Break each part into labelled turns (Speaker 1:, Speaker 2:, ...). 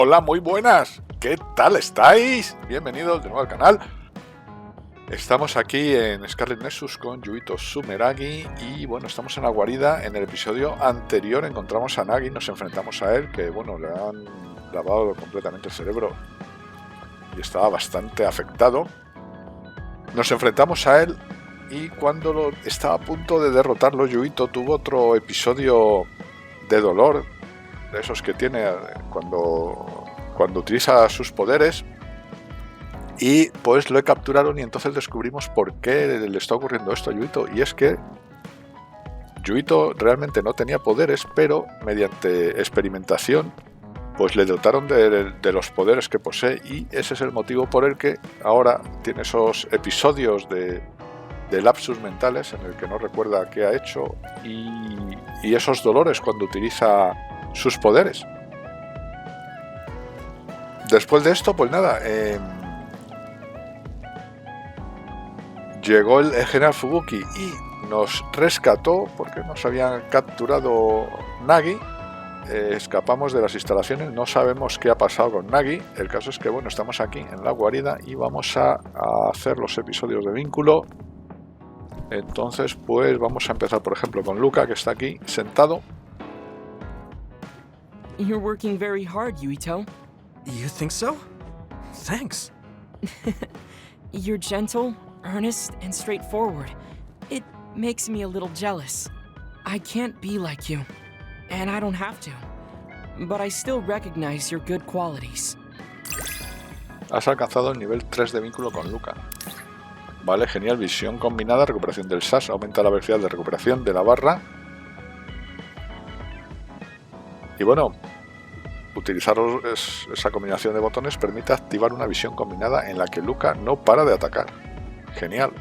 Speaker 1: Hola, muy buenas. ¿Qué tal estáis? Bienvenidos de nuevo al canal. Estamos aquí en Scarlet Nexus con Yuito Sumeragi y bueno, estamos en la guarida. En el episodio anterior encontramos a Nagi, nos enfrentamos a él, que bueno, le han lavado completamente el cerebro y estaba bastante afectado. Nos enfrentamos a él y cuando estaba a punto de derrotarlo, Yuito tuvo otro episodio de dolor, de esos que tiene cuando utiliza sus poderes, y pues lo capturaron y entonces descubrimos por qué le está ocurriendo esto a Yuito, y es que Yuito realmente no tenía poderes, pero mediante experimentación pues le dotaron de los poderes que posee, y ese es el motivo por el que ahora tiene esos episodios de lapsus mentales en el que no recuerda qué ha hecho y esos dolores cuando utiliza sus poderes. Después de esto, pues nada, llegó el general Fubuki y nos rescató porque nos habían capturado Nagi. Escapamos de las instalaciones, no sabemos qué ha pasado con Nagi. El caso es que bueno, estamos aquí en la guarida y vamos a hacer los episodios de vínculo. Entonces pues vamos a empezar por ejemplo con Luca, que está aquí sentado.
Speaker 2: You're working very hard, Yuito.
Speaker 3: You think so? Thanks.
Speaker 2: You're gentle, earnest, and straightforward. It makes me a little jealous. I can't be like you, and I don't have to. But I still recognize your good qualities.
Speaker 1: Has alcanzado el nivel 3 de vínculo con Luca. Vale, genial. Visión combinada, recuperación del SAS, aumenta la velocidad de recuperación de la barra. Y bueno, utilizar esa combinación de botones permite activar una visión combinada en la que Luca no para de atacar. Genial.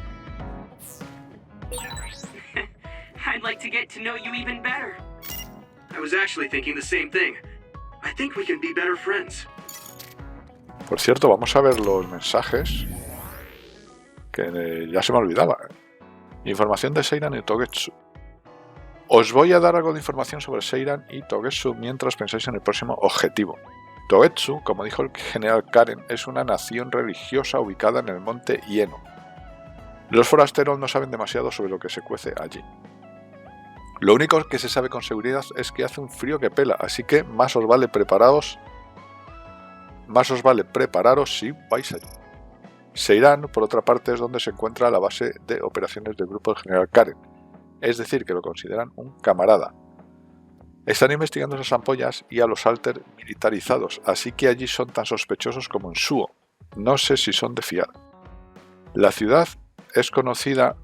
Speaker 4: I'd like to get to know you even better. I was actually thinking the same thing. I think we can be better friends.
Speaker 1: Por cierto, vamos a ver los mensajes que ya se me olvidaba. Información de Seiran y Togetsu. Os voy a dar algo de información sobre Seiran y Togetsu mientras pensáis en el próximo objetivo. Togetsu, como dijo el general Karen, es una nación religiosa ubicada en el monte Hieno. Los forasteros no saben demasiado sobre lo que se cuece allí. Lo único que se sabe con seguridad es que hace un frío que pela, así que más os vale prepararos si vais allí. Seiran, por otra parte, es donde se encuentra la base de operaciones del grupo del general Karen. Es decir, que lo consideran un camarada. Están investigando esas ampollas y a los alter militarizados, así que allí son tan sospechosos como en Suo. No sé si son de fiar. La ciudad es conocida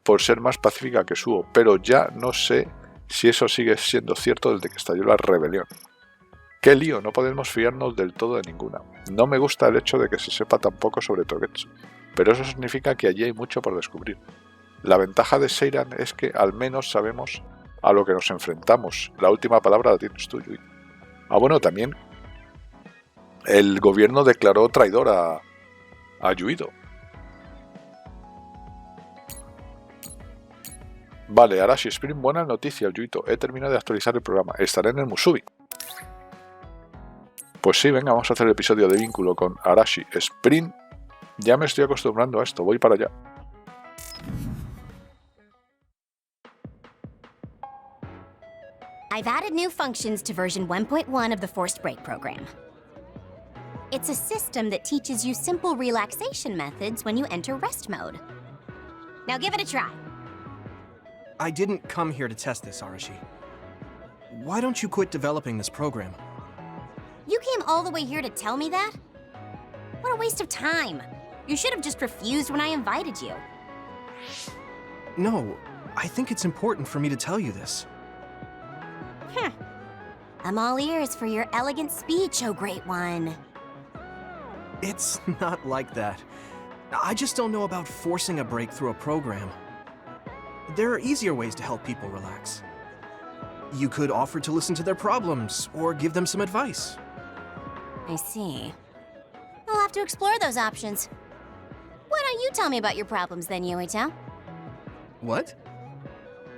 Speaker 1: por ser más pacífica que Suo, pero ya no sé si eso sigue siendo cierto desde que estalló la rebelión. ¡Qué lío! No podemos fiarnos del todo de ninguna. No me gusta el hecho de que se sepa tan poco sobre Togetsu, pero eso significa que allí hay mucho por descubrir. La ventaja de Seiran es que al menos sabemos a lo que nos enfrentamos. La última palabra la tienes tú, Yuito. Bueno, también el gobierno declaró traidor a Yuito. Vale, Arashi Spring, buenas noticias, Yuito. He terminado de actualizar el programa. Estaré en el Musubi. Pues sí, venga, vamos a hacer el episodio de vínculo con Arashi Spring. Ya me estoy acostumbrando a esto, voy para allá.
Speaker 5: I've added new functions to version 1.1 of the Forced Break program. It's a system that teaches you simple relaxation methods when you enter rest mode. Now give it a try.
Speaker 3: I didn't come here to test this, Arashi. Why don't you quit developing this program?
Speaker 5: You came all the way here to tell me that? What a waste of time. You should have just refused when I invited you.
Speaker 3: No, I think it's important for me to tell you this.
Speaker 5: I'm all ears for your elegant speech, oh great one.
Speaker 3: It's not like that. I just don't know about forcing a break through a program. There are easier ways to help people relax. You could offer to listen to their problems, or give them some advice.
Speaker 5: I see. I'll have to explore those options. Why don't you tell me about your problems then, Yuito?
Speaker 3: What?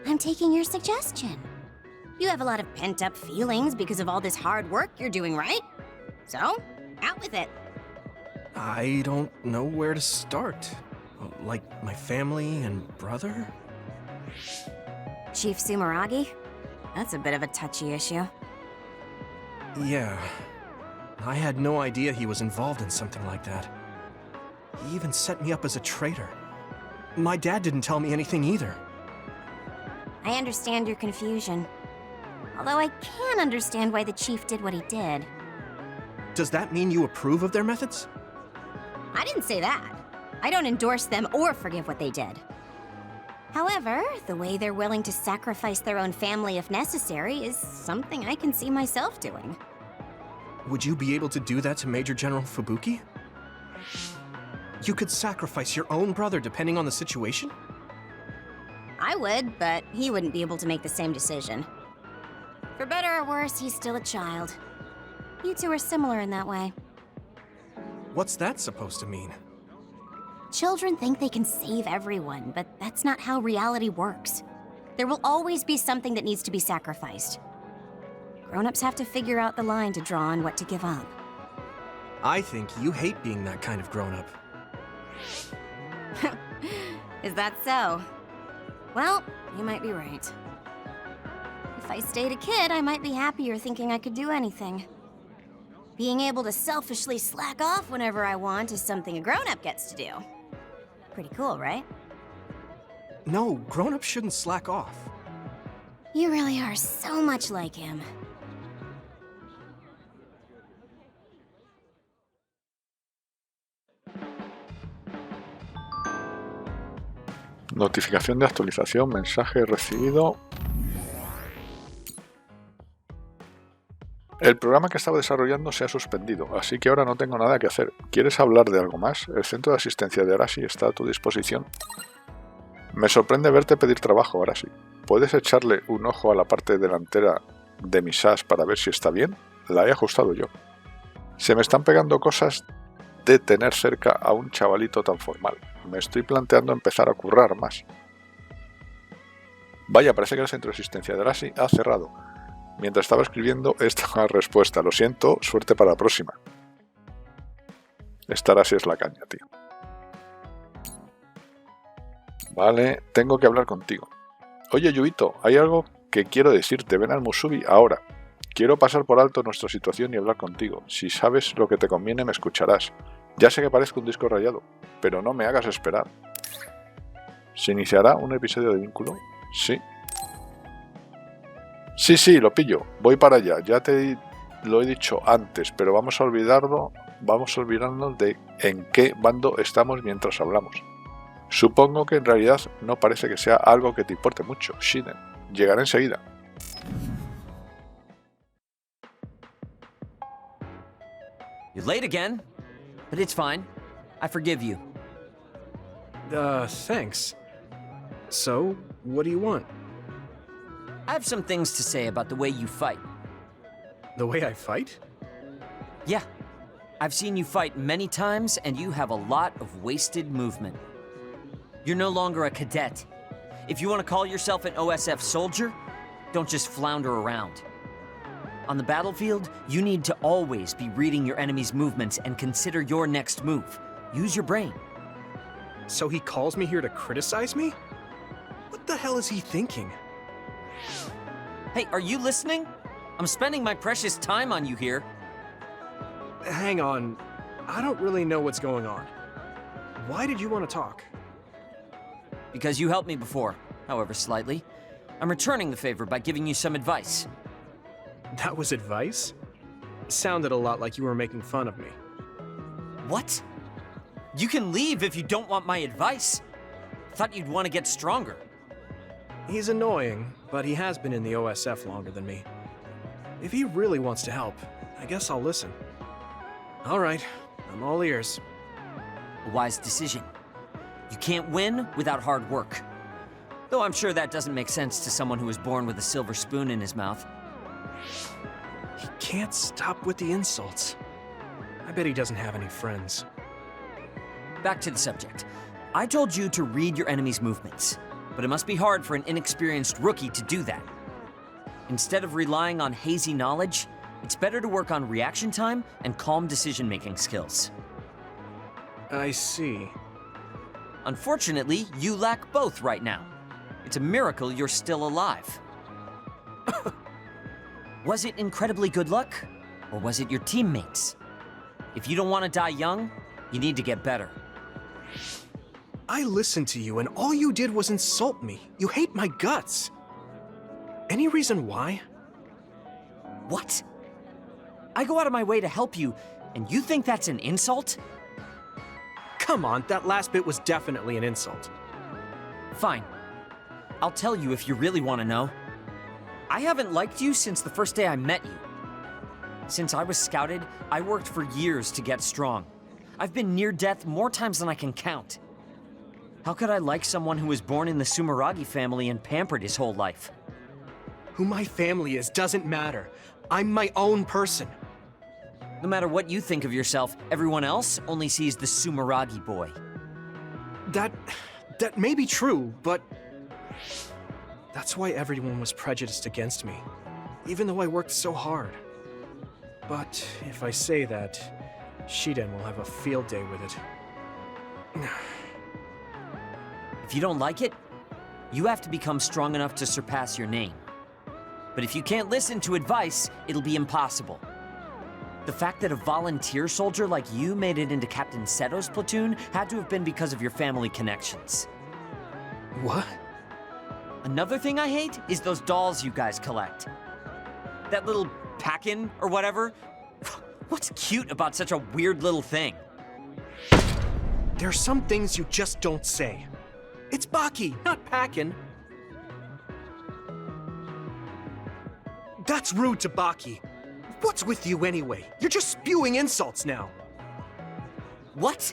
Speaker 5: I'm taking your suggestion. You have a lot of pent-up feelings because of all this hard work you're doing, right? So, out with it.
Speaker 3: I don't know where to start. Like my family and brother?
Speaker 5: Chief Sumeragi? That's a bit of a touchy issue.
Speaker 3: Yeah. I had no idea he was involved in something like that. He even set me up as a traitor. My dad didn't tell me anything either.
Speaker 5: I understand your confusion. Although I can understand why the chief did what he did.
Speaker 3: Does that mean you approve of their methods?
Speaker 5: I didn't say that. I don't endorse them or forgive what they did. However, the way they're willing to sacrifice their own family if necessary is something I can see myself doing.
Speaker 3: Would you be able to do that to Major General Fubuki? You could sacrifice your own brother depending on the situation?
Speaker 5: I would, but he wouldn't be able to make the same decision. For better or worse, he's still a child. You two are similar in that way.
Speaker 3: What's that supposed to mean?
Speaker 5: Children think they can save everyone, but that's not how reality works. There will always be something that needs to be sacrificed. Grown-ups have to figure out the line to draw on what to give up.
Speaker 3: I think you hate being that kind of grown-up.
Speaker 5: Is that so? Well, you might be right. If I stayed a kid, I might be happier thinking I could do anything. Being able to selfishly slack off whenever I want is something a grown-up gets to do. Pretty cool, right?
Speaker 3: No, grown-ups shouldn't slack off.
Speaker 5: You really are so much like him.
Speaker 1: Notificación de actualización, mensaje recibido. El programa que estaba desarrollando se ha suspendido, así que ahora no tengo nada que hacer. ¿Quieres hablar de algo más? El centro de asistencia de Arashi está a tu disposición. Me sorprende verte pedir trabajo, Arashi. ¿Puedes echarle un ojo a la parte delantera de mi SAS para ver si está bien? La he ajustado yo. Se me están pegando cosas de tener cerca a un chavalito tan formal. Me estoy planteando empezar a currar más. Vaya, parece que el centro de asistencia de Arashi ha cerrado. Mientras estaba escribiendo esta respuesta. Lo siento, suerte para la próxima. Esta Arashi es la caña, tío. Vale, tengo que hablar contigo. Oye, Yuito, hay algo que quiero decirte. Ven al Musubi ahora. Quiero pasar por alto nuestra situación y hablar contigo. Si sabes lo que te conviene, me escucharás. Ya sé que parezco un disco rayado, pero no me hagas esperar. ¿Se iniciará un episodio de vínculo? Sí. Sí, lo pillo. Voy para allá. Ya te lo he dicho antes, pero vamos a olvidarnos de en qué bando estamos mientras hablamos. Supongo que en realidad no parece que sea algo que te importe mucho, Shiden. Llegaré enseguida.
Speaker 6: You're late again, but it's fine. I forgive you.
Speaker 3: Thanks. So, what do you want?
Speaker 6: I have some things to say about the way you fight.
Speaker 3: The way I fight?
Speaker 6: Yeah, I've seen you fight many times, and you have a lot of wasted movement. You're no longer a cadet. If you want to call yourself an OSF soldier, don't just flounder around. On the battlefield, you need to always be reading your enemy's movements and consider your next move. Use your brain.
Speaker 3: So he calls me here to criticize me? What the hell is he thinking?
Speaker 6: Hey, are you listening? I'm spending my precious time on you here.
Speaker 3: Hang on. I don't really know what's going on. Why did you want to talk?
Speaker 6: Because you helped me before, however slightly. I'm returning the favor by giving you some advice.
Speaker 3: That was advice? Sounded a lot like you were making fun of me.
Speaker 6: What? You can leave if you don't want my advice. Thought you'd want to get stronger.
Speaker 3: He's annoying, but he has been in the OSF longer than me. If he really wants to help, I guess I'll listen. All right, I'm all ears.
Speaker 6: A wise decision. You can't win without hard work. Though I'm sure that doesn't make sense to someone who was born with a silver spoon in his mouth.
Speaker 3: He can't stop with the insults. I bet he doesn't have any friends.
Speaker 6: Back to the subject. I told you to read your enemy's movements, but it must be hard for an inexperienced rookie to do that. Instead of relying on hazy knowledge, It's better to work on reaction time and calm decision-making skills.
Speaker 3: I see.
Speaker 6: Unfortunately, you lack both right now. It's a miracle you're still alive. Was it incredibly good luck? Or was it your teammates? If you don't want to die young, you need to get better.
Speaker 3: I listened to you and all you did was insult me. You hate my guts. Any reason why?
Speaker 6: What? I go out of my way to help you, and you think that's an insult?
Speaker 3: Come on, that last bit was definitely an insult.
Speaker 6: Fine. I'll tell you if you really want to know. I haven't liked you since the first day I met you. Since I was scouted, I worked for years to get strong. I've been near death more times than I can count. How could I like someone who was born in the Sumeragi family and pampered his whole life?
Speaker 3: Who my family is doesn't matter. I'm my own person.
Speaker 6: No matter what you think of yourself, everyone else only sees the Sumeragi boy.
Speaker 3: That may be true, but that's why everyone was prejudiced against me, even though I worked so hard. But if I say that, Shiden will have a field day with it.
Speaker 6: If you don't like it, you have to become strong enough to surpass your name. But if you can't listen to advice, it'll be impossible. The fact that a volunteer soldier like you made it into Captain Seto's platoon had to have been because of your family connections.
Speaker 3: What?
Speaker 6: Another thing I hate is those dolls you guys collect. That little pack-in or whatever. What's cute about such a weird little thing?
Speaker 3: There are some things you just don't say. It's Baki, not Packin. That's rude to Baki. What's with you anyway? You're just spewing insults now.
Speaker 6: What?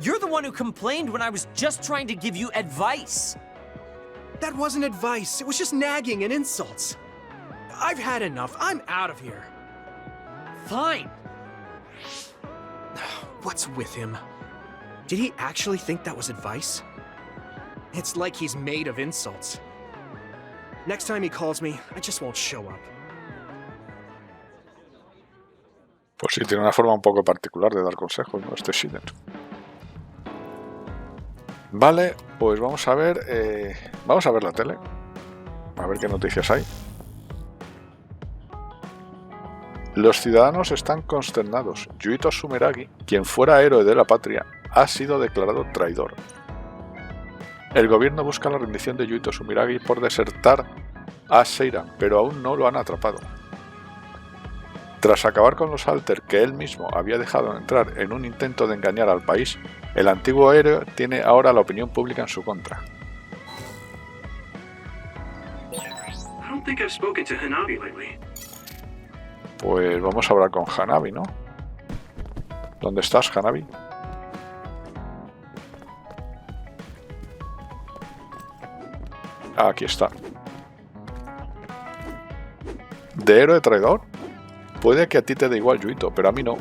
Speaker 6: You're the one who complained when I was just trying to give you advice.
Speaker 3: That wasn't advice. It was just nagging and insults. I've had enough. I'm out of here.
Speaker 6: Fine.
Speaker 3: What's with him? Did he actually think that was advice? It's like he's made of insults. Next time he calls me, I just won't show up.
Speaker 1: Pues sí, tiene una forma un poco particular de dar consejos, ¿no? Este Shiden. Vale, pues vamos a ver la tele. A ver qué noticias hay. Los ciudadanos están consternados. Yuito Sumeragi, quien fuera héroe de la patria, ha sido declarado traidor. El gobierno busca la rendición de Yuito Sumeragi por desertar a Seiran, pero aún no lo han atrapado. Tras acabar con los Alter que él mismo había dejado entrar en un intento de engañar al país, el antiguo héroe tiene ahora la opinión pública en su contra.
Speaker 4: I don't think I've spoken to Hanabi lately.
Speaker 1: Pues vamos a hablar con Hanabi, ¿no? ¿Dónde estás, Hanabi? Aquí está. ¿De héroe traidor? Puede que a ti te dé igual, Yuito, pero a mí no.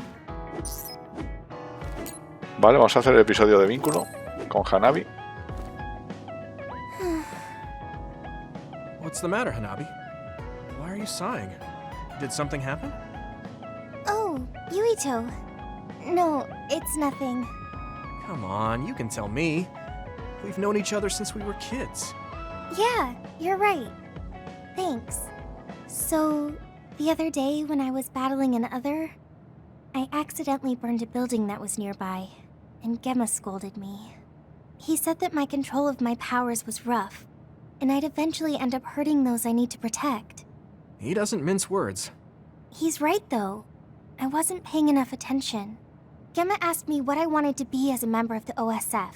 Speaker 1: Vale, vamos a hacer el episodio de vínculo con Hanabi.
Speaker 3: What's the matter, Hanabi? Why are you sighing? Did something happen?
Speaker 5: Oh, Yuito. No, it's nothing.
Speaker 3: Come on, you can tell me. We've known each other since we were kids.
Speaker 5: Yeah, you're right. Thanks. So, the other day when I was battling an other, I accidentally burned a building that was nearby, and Gemma scolded me. He said that my control of my powers was rough, and I'd eventually end up hurting those I need to protect.
Speaker 3: He doesn't mince words.
Speaker 5: He's right, though. I wasn't paying enough attention. Gemma asked me what I wanted to be as a member of the OSF,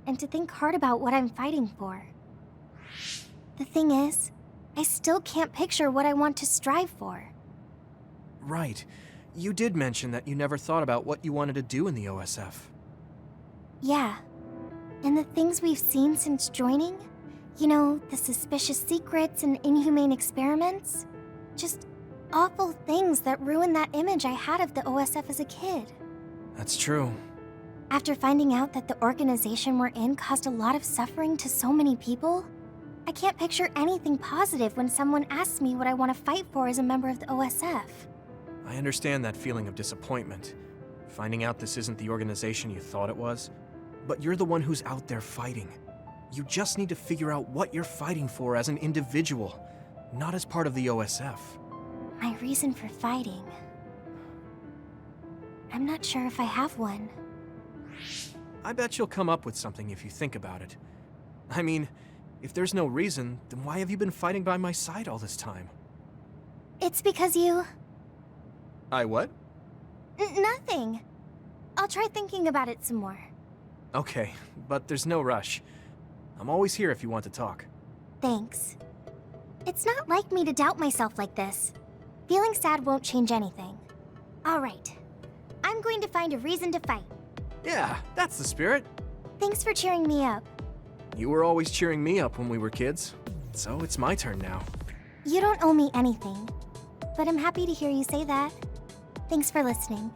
Speaker 5: and to think hard about what I'm fighting for. The thing is, I still can't picture what I want to strive for.
Speaker 3: Right. You did mention that you never thought about what you wanted to do in the OSF.
Speaker 5: Yeah. And the things we've seen since joining? You know, the suspicious secrets and inhumane experiments? Just awful things that ruined that image I had of the OSF as a kid.
Speaker 3: That's true.
Speaker 5: After finding out that the organization we're in caused a lot of suffering to so many people, I can't picture anything positive when someone asks me what I want to fight for as a member of the OSF.
Speaker 3: I understand that feeling of disappointment, finding out this isn't the organization you thought it was. But you're the one who's out there fighting. You just need to figure out what you're fighting for as an individual, not as part of the OSF.
Speaker 5: My reason for fighting... I'm not sure if I have one.
Speaker 3: I bet you'll come up with something if you think about it. I mean, if there's no reason, then why have you been fighting by my side all this time?
Speaker 5: It's because you...
Speaker 3: I what?
Speaker 5: Nothing. I'll try thinking about it some more.
Speaker 3: Okay, but there's no rush. I'm always here if you want to talk.
Speaker 5: Thanks. It's not like me to doubt myself like this. Feeling sad won't change anything. All right. I'm going to find a reason to fight.
Speaker 3: Yeah, that's the spirit.
Speaker 5: Thanks for cheering me up.
Speaker 3: You were always cheering me up when we were kids, so it's my turn now.
Speaker 5: You don't owe me anything, but I'm happy to hear you say that. Thanks for listening.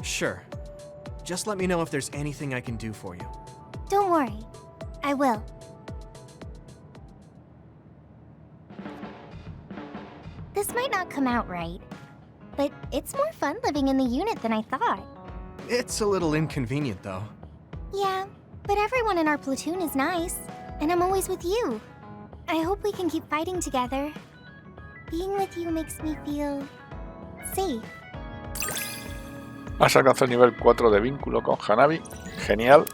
Speaker 3: Sure. Just let me know if there's anything I can do for you.
Speaker 5: Don't worry. I will. This might not come out right, but it's more fun living in the unit than I thought.
Speaker 3: It's a little inconvenient, though.
Speaker 5: Yeah, but everyone in our platoon is nice, and I'm always with you. I hope we can keep fighting together. Being with you makes me feel... safe.
Speaker 1: Has alcanzado el nivel 4 de vínculo con Hanabi. Genial.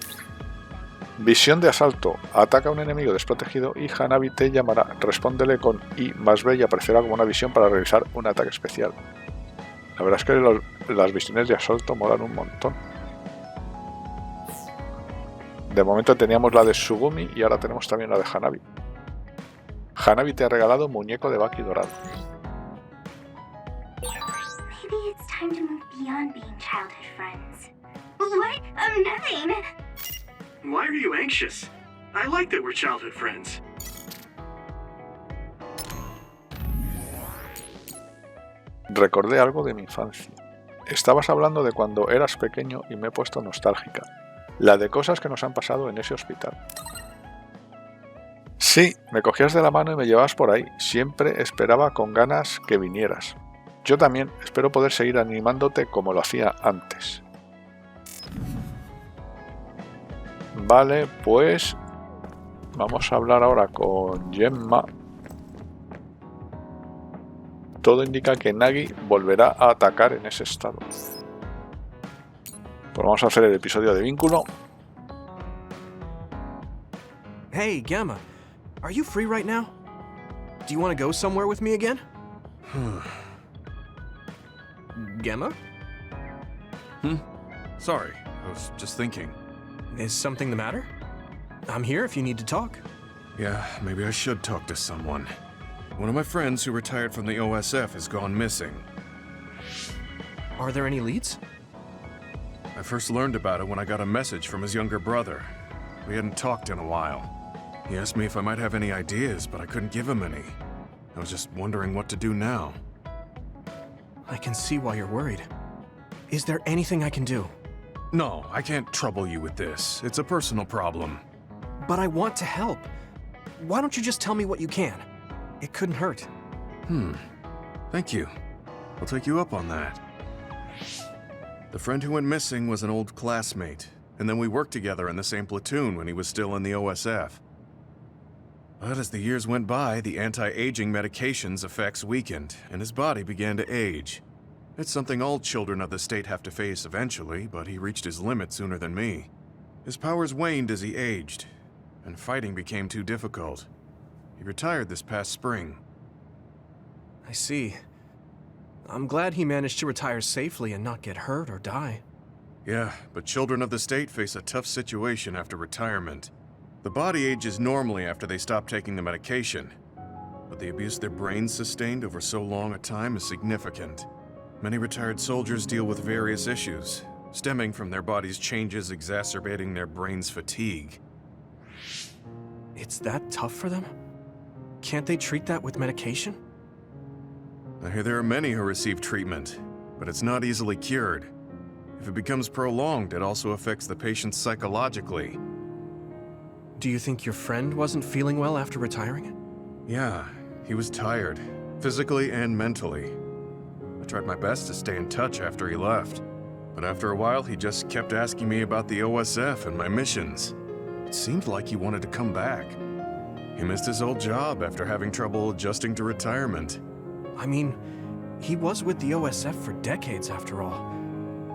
Speaker 1: Visión de asalto. Ataca a un enemigo desprotegido y Hanabi te llamará. Respóndele con I+B y aparecerá como una visión para realizar un ataque especial. La verdad es que las visiones de asalto molan un montón. De momento teníamos la de Sugumi y ahora tenemos también la de Hanabi. Hanabi te ha regalado un muñeco de Baki dorado.
Speaker 7: Maybe it's time to move beyond being childhood friends. What? Nothing!
Speaker 4: Why are you anxious? I like that we're childhood friends.
Speaker 1: Recordé algo de mi infancia. Estabas hablando de cuando eras pequeño y me he puesto nostálgica. La de cosas que nos han pasado en ese hospital. Sí, me cogías de la mano y me llevabas por ahí. Siempre esperaba con ganas que vinieras. Yo también espero poder seguir animándote como lo hacía antes. Vale, pues vamos a hablar ahora con Gemma. Todo indica que Nagi volverá a atacar en ese estado. Pues vamos a hacer el episodio de vínculo.
Speaker 3: Hey, Gemma. Are you free right now? Do you want to go somewhere with me again? Gemma?
Speaker 8: Sorry, I was just thinking.
Speaker 3: Is something the matter? I'm here if you need to talk.
Speaker 8: Yeah, maybe I should talk to someone. One of my friends who retired from the OSF has gone missing.
Speaker 3: Are there any leads?
Speaker 8: I first learned about it when I got a message from his younger brother. We hadn't talked in a while. He asked me if I might have any ideas, but I couldn't give him any. I was just wondering what to do now.
Speaker 3: I can see why you're worried. Is there anything I can do?
Speaker 8: No, I can't trouble you with this. It's a personal problem.
Speaker 3: But I want to help. Why don't you just tell me what you can? It couldn't hurt.
Speaker 8: Thank you. I'll take you up on that. The friend who went missing was an old classmate, and then we worked together in the same platoon when he was still in the OSF. But as the years went by, the anti-aging medication's effects weakened, and his body began to age. It's something all children of the state have to face eventually, but he reached his limit sooner than me. His powers waned as he aged, and fighting became too difficult. He retired this past spring.
Speaker 3: I see. I'm glad he managed to retire safely and not get hurt or die.
Speaker 8: Yeah, but children of the state face a tough situation after retirement. The body ages normally after they stop taking the medication, but the abuse their brains sustained over so long a time is significant. Many retired soldiers deal with various issues, stemming from their body's changes exacerbating their brain's fatigue.
Speaker 3: It's that tough for them? Can't they treat that with medication?
Speaker 8: I hear there are many who receive treatment, but it's not easily cured. If it becomes prolonged, it also affects the patient psychologically.
Speaker 3: Do you think your friend wasn't feeling well after retiring?
Speaker 8: Yeah, he was tired, physically and mentally. A tried my best to stay in touch after he left. But after a while, he just kept asking me about the OSF and my missions. It seemed like he wanted to come back. He missed his old job after having trouble adjusting to retirement.
Speaker 3: I mean, he was with the OSF for decades after all.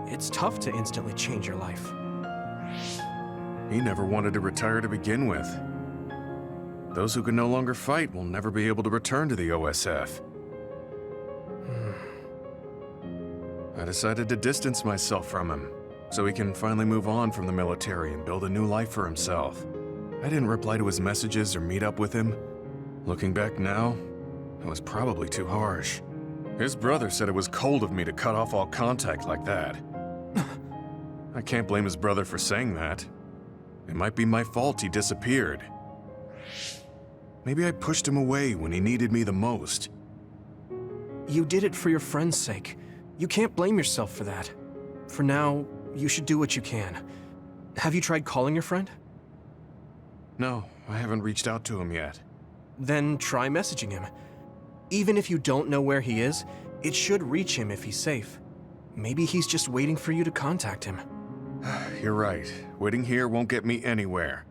Speaker 3: It's tough to instantly change your life.
Speaker 8: He never wanted to retire to begin with. Those who can no longer fight will never be able to return to the OSF. I decided to distance myself from him, so he can finally move on from the military and build a new life for himself. I didn't reply to his messages or meet up with him. Looking back now, I was probably too harsh. His brother said it was cold of me to cut off all contact like that. I can't blame his brother for saying that. It might be my fault he disappeared. Maybe I pushed him away when he needed me the most.
Speaker 3: You did it for your friend's sake. You can't blame yourself for that. For now, you should do what you can. Have you tried calling your friend?
Speaker 8: No, I haven't reached out to him yet.
Speaker 3: Then try messaging him. Even if you don't know where he is, it should reach him if he's safe. Maybe he's just waiting for you to contact him.
Speaker 8: You're right. Waiting here won't get me anywhere.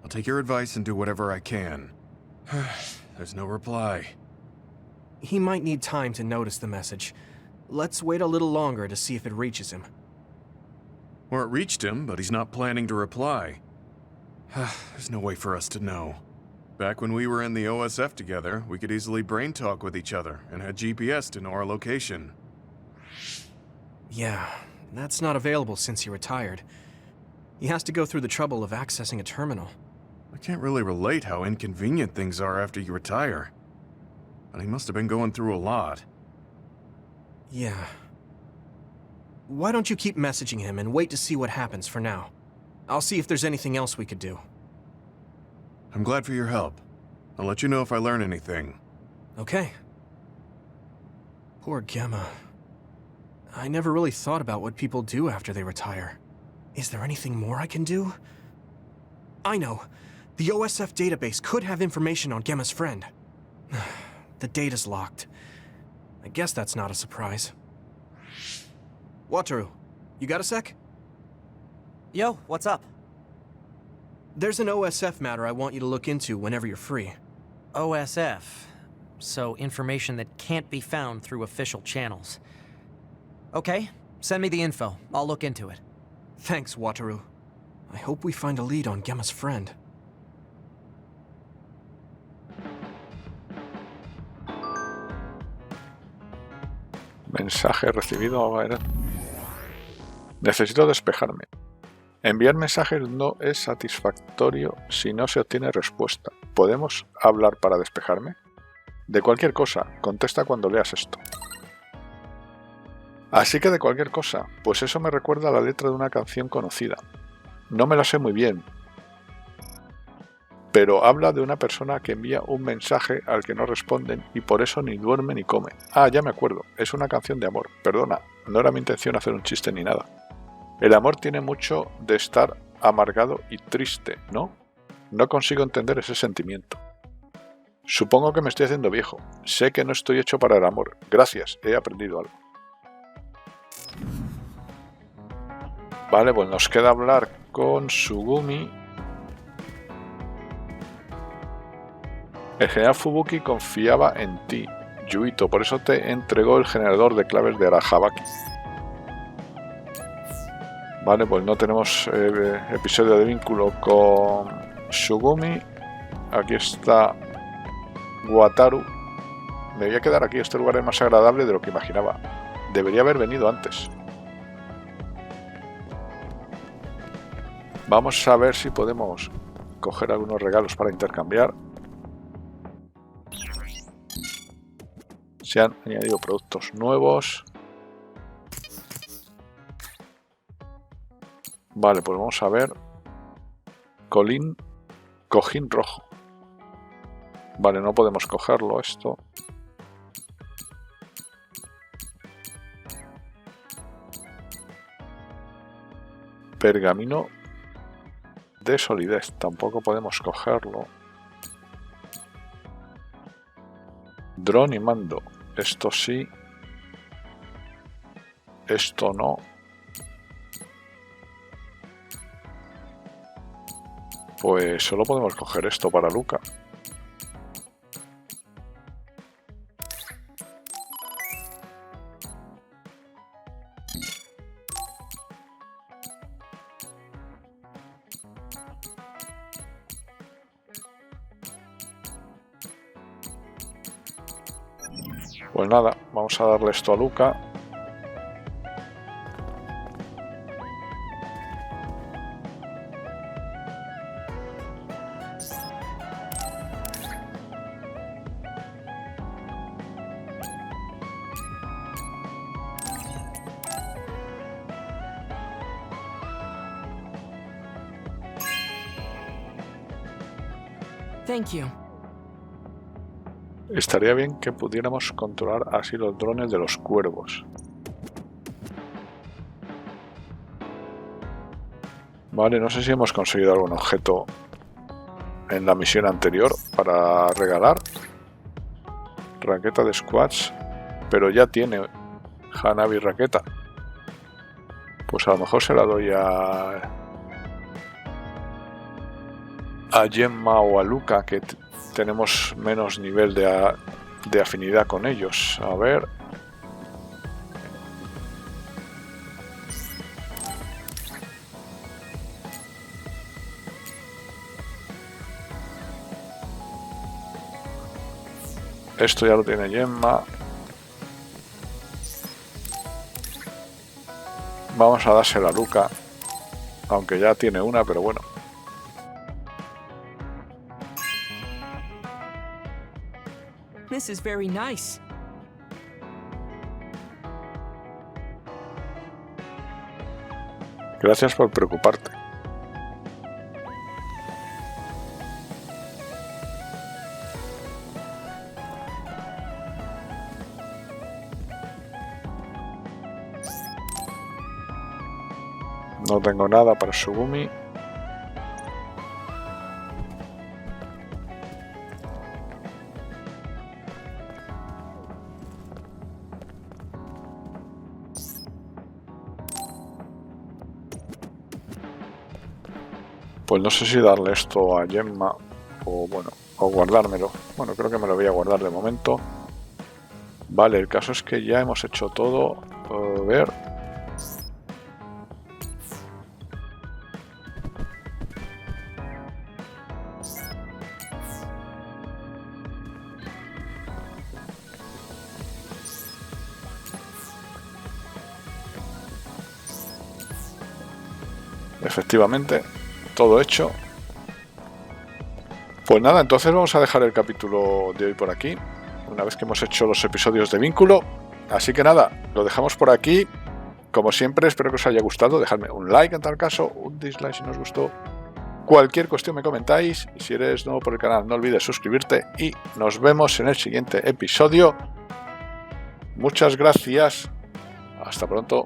Speaker 8: I'll take your advice and do whatever I can. There's no reply.
Speaker 3: He might need time to notice the message. Let's wait a little longer to see if it reaches him.
Speaker 8: Or it reached him, but he's not planning to reply. There's no way for us to know. Back when we were in the OSF together, we could easily brain talk with each other and had GPS to know our location.
Speaker 3: Yeah, that's not available since he retired. He has to go through the trouble of accessing a terminal.
Speaker 8: I can't really relate how inconvenient things are after you retire. But he must have been going through a lot.
Speaker 3: Yeah. Why don't you keep messaging him and wait to see what happens for now? I'll see if there's anything else we could do.
Speaker 8: I'm glad for your help. I'll let you know if I learn anything.
Speaker 3: Okay. Poor Gemma. I never really thought about what people do after they retire. Is there anything more I can do? I know. The OSF database could have information on Gemma's friend. The data's locked. I guess that's not a surprise. Wataru, you got a sec?
Speaker 6: Yo, what's up?
Speaker 3: There's an OSF matter I want you to look into whenever you're free.
Speaker 9: OSF. So information that can't be found through official channels. Okay, send me the info. I'll look into it.
Speaker 3: Thanks, Wataru. I hope we find a lead on Gemma's friend.
Speaker 1: Mensaje recibido. A ver. Necesito despejarme. Enviar mensajes no es satisfactorio si no se obtiene respuesta. ¿Podemos hablar para despejarme? De cualquier cosa, contesta cuando leas esto. Así que de cualquier cosa, pues eso me recuerda a la letra de una canción conocida. No me la sé muy bien, pero habla de una persona que envía un mensaje al que no responden y por eso ni duerme ni come. Ah, ya me acuerdo, es una canción de amor. Perdona, no era mi intención hacer un chiste ni nada. El amor tiene mucho de estar amargado y triste, ¿no? No consigo entender ese sentimiento. Supongo que me estoy haciendo viejo. Sé que no estoy hecho para el amor. Gracias, he aprendido algo. Vale, pues nos queda hablar con Sugumi. El general Fubuki confiaba en ti, Yuito, por eso te entregó el generador de claves de Arahabaki. Vale, pues no tenemos episodio de vínculo con Sugumi. Aquí está Wataru. Me voy a quedar aquí, este lugar es más agradable de lo que imaginaba. Debería haber venido antes. Vamos a ver si podemos coger algunos regalos para intercambiar. Se han añadido productos nuevos. Vale, pues vamos a ver. Cojín rojo. Vale, no podemos cogerlo esto. Pergamino de solidez. Tampoco podemos cogerlo. Dron y mando. Esto sí. Esto no. Pues solo podemos coger esto para Luca. Pues nada, vamos a darle esto a Luca.
Speaker 2: Thank you.
Speaker 1: Estaría bien que pudiéramos controlar así los drones de los cuervos. Vale, no sé si hemos conseguido algún objeto en la misión anterior para regalar. Raqueta de squads, pero ya tiene Hanabi raqueta. Pues a lo mejor se la doy a Gemma o a Luca, que tenemos menos nivel de afinidad con ellos. A ver. Esto ya lo tiene Gemma. Vamos a dársela a Luca, aunque ya tiene una, pero bueno.
Speaker 2: This is very nice.
Speaker 1: Gracias por preocuparte. No tengo nada para Sugumi. Pues no sé si darle esto a Gemma o bueno, o guardármelo. Bueno, creo que me lo voy a guardar de momento. Vale, el caso es que ya hemos hecho todo. A ver. Efectivamente. Todo hecho. Pues nada, entonces vamos a dejar el capítulo de hoy por aquí, una vez que hemos hecho los episodios de vínculo. Así que nada, lo dejamos por aquí. Como siempre, espero que os haya gustado. Dejadme un like en tal caso, un dislike si no os gustó. Cualquier cuestión me comentáis. Y si eres nuevo por el canal, no olvides suscribirte. Y nos vemos en el siguiente episodio. Muchas gracias. Hasta pronto.